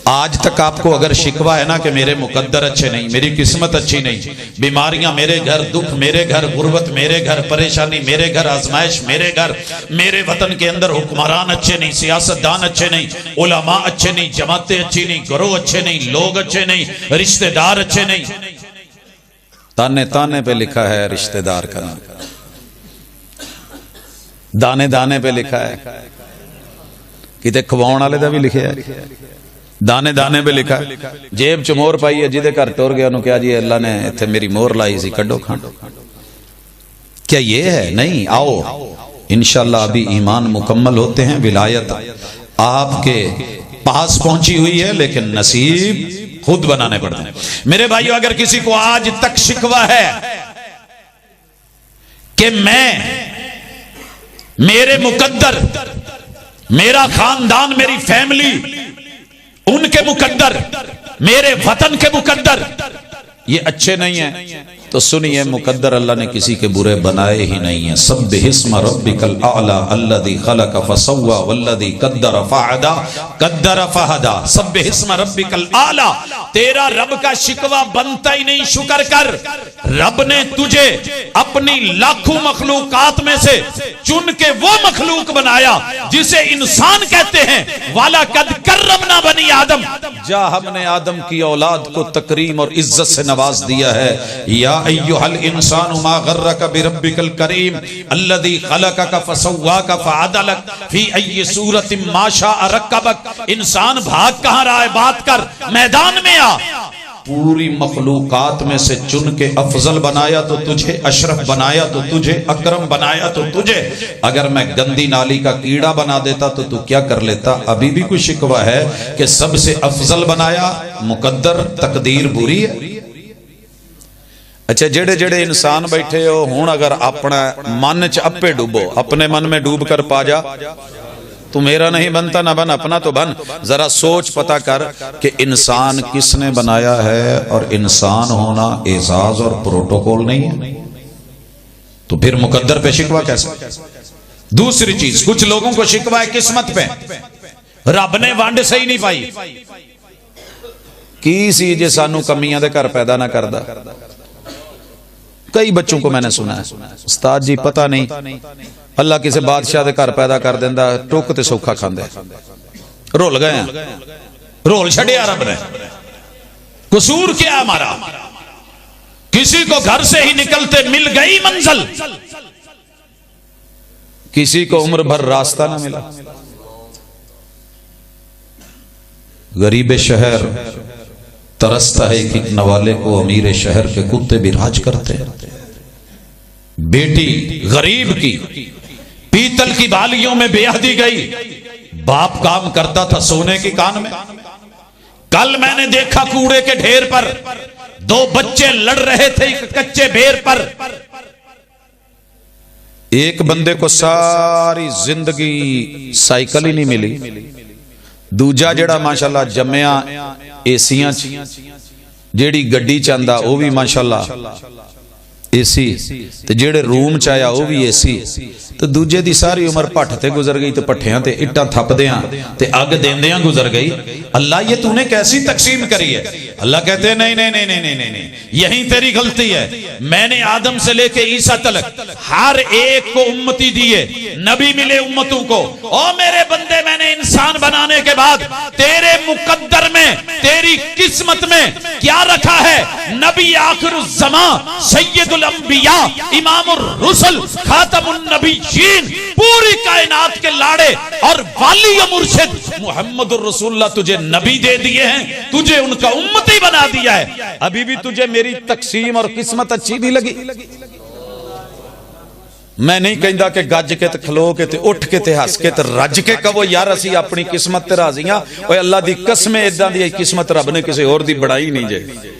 آج تک آپ کو اگر شکوہ ہے نا کہ میرے مقدر اچھے نہیں، میری قسمت اچھی نہیں، بیماریاں میرے گھر، دکھ میرے گھر، غربت میرے گھر، پریشانی میرے گھر، آزمائش میرے گھر، میرے وطن کے اندر حکمران اچھے نہیں، سیاستدان اچھے نہیں، علماء اچھے نہیں، جماعتیں اچھی نہیں، گروہ اچھے نہیں، لوگ اچھے نہیں، رشتہ دار اچھے نہیں، تانے تانے پہ لکھا ہے رشتہ دار کا نام، دانے دانے پہ لکھا ہے، کتے کھواؤن والے دا بھی لکھے ہے، دانے دانے پہ لکھا ہے، جیب چ مور پائی ہے، جدے گھر ٹور گیا انہوں کیا جی اللہ نے ایتھے میری مور لائی سی کڈو کھان، کیا یہ ہے؟ نہیں، آؤ انشاءاللہ ابھی ایمان مکمل ہوتے ہیں، ولایت آپ کے پاس پہنچی ہوئی ہے، لیکن نصیب خود بنانے پڑتے ہیں۔ میرے بھائیو، اگر کسی کو آج تک شکوہ ہے کہ میرے مقدر، میرا خاندان، میری فیملی، ان کے مقدر، میرے وطن کے مقدر یہ اچھے نہیں ہیں، تو سنیے، مقدر اللہ نے کسی کے برے بنائے ہی نہیں ہیں۔ سبح اسم ربک الاعلی الذی خلق فسوی والذی قدر فہدی قدر فہدی۔ سبح اسم ربک الاعلی، تیرا رب کا شکوہ بنتا ہی نہیں، شکر کر، رب نے تجھے اپنی لاکھوں مخلوقات میں سے چن کے وہ مخلوق بنایا جسے انسان کہتے ہیں، وَلَقَدْ كَرَّمْنَا بَنِي آدم، جا ہم نے آدم کی اولاد کو تکریم اور عزت سے نواز دیا ہے۔ یا ایھا الانسان ما غرک بربک الکریم الذی خلقک فسواک فعدلک فی ای صورت ما شاء رکبک۔ انسان بھاگ کہاں رہا ہے؟ بات کر، میدان میں آ۔ پوری مخلوقات میں سے چن کے افضل بنایا تو تجھے، اشرف بنایا تو تجھے، اکرم بنایا تو تجھے۔ اگر میں گندی نالی کا کیڑا بنا دیتا تو کیا کر لیتا؟ ابھی بھی کوئی شکوہ ہے کہ سب سے افضل بنایا؟ مقدر تقدیر بری ہے۔ اچھا، جڑے جڑے انسان بیٹھے ہو ہون، اگر اپنا من چ اپے ڈوبو، اپنے من میں ڈوب کر پا جا، تو میرا نہیں بنتا نہ بن، اپنا تو بن۔ ذرا سوچ پتا کر کہ انسان کس نے بنایا ہے، اور انسان ہونا اعزاز اور پروٹوکول نہیں ہے، تو پھر مقدر پہ شکوہ کیسے؟ دوسری چیز، کچھ لوگوں کو شکوہ ہے قسمت پہ، رب نے وانڈ صحیح نہیں پائی، کی سی جے سانو کمیاں دے گھر پیدا نہ کردا۔ کئی بچوں کو میں نے سنا ہے، استاد جی پتہ نہیں اللہ کسی بادشاہ دے گھر پیدا کر دیندا، ٹوک تے سوکھا کھاندے، رول گئے ہیں، رول چھڑیا رب نے۔ قصور کیا ہمارا؟ کسی کو گھر سے ہی نکلتے مل گئی منزل، کسی کو عمر بھر راستہ نہ ملا۔ غریب شہر ترستا ہے کہ نوالے کو، امیر شہر کے کتے بھی راج کرتے ہیں۔ بیٹی غریب کی پیتل کی بالیوں میں بیاہ دی گئی، باپ کام کرتا تھا سونے کی کان میں۔ کل میں نے دیکھا کوڑے کے ڈھیر پر دو بچے لڑ رہے تھے ایک کچے بیر پر۔ ایک بندے کو ساری زندگی سائیکل ہی نہیں ملی، دوجا جڑا ماشاءاللہ جمعہ ایسیاں جیڑی گڈی چاندہ وہ بھی ماشاءاللہ اے سی، تے جیڑے روم چایا وہ بھی اے سی، تو دوجے دی ساری عمر پٹھ تے گزر گئی، تو پٹھیاں تے اٹھا تھپ دیاں تے اگ دیندیاں گزر گئی۔ اللہ یہ تو نے کیسی تقسیم کری ہے؟ اللہ کہتے ہیں نہیں نہیں نہیں نہیں نہیں نہیں، یہیں تیری غلطی ہے۔ میں نے آدم سے لے کے عیسیٰ تلک ہر ایک کو امتی دیے، نبی ملے امتوں کو۔ او میرے بندے، میں نے انسان بنانے کے بعد تیرے مقدر میں، تیری قسمت میں کیا رکھا ہے؟ نبی آخر الزمان، سید الانبیاء، امام الرسل، خاتم النبیین، پوری کائنات کے لاڑے اور والی و مرشد محمد الرسول اللہ تجھے نبی دے دیے ہیں، تجھے ان کا امتی بنا دیا ہے۔ ابھی بھی تجھے میری تقسیم اور قسمت اچھی نہیں لگی؟ میں نہیں کہندا کہ گج کے تے کھلو کے تے اٹھ کے تے ہس کے تے رج کے کہو یار اسی اپنی قسمت تے راضی ہاں۔ اوے اللہ دی قسم اداں دی قسمت رب نے کسی اور دی بڑائی نہیں جائے۔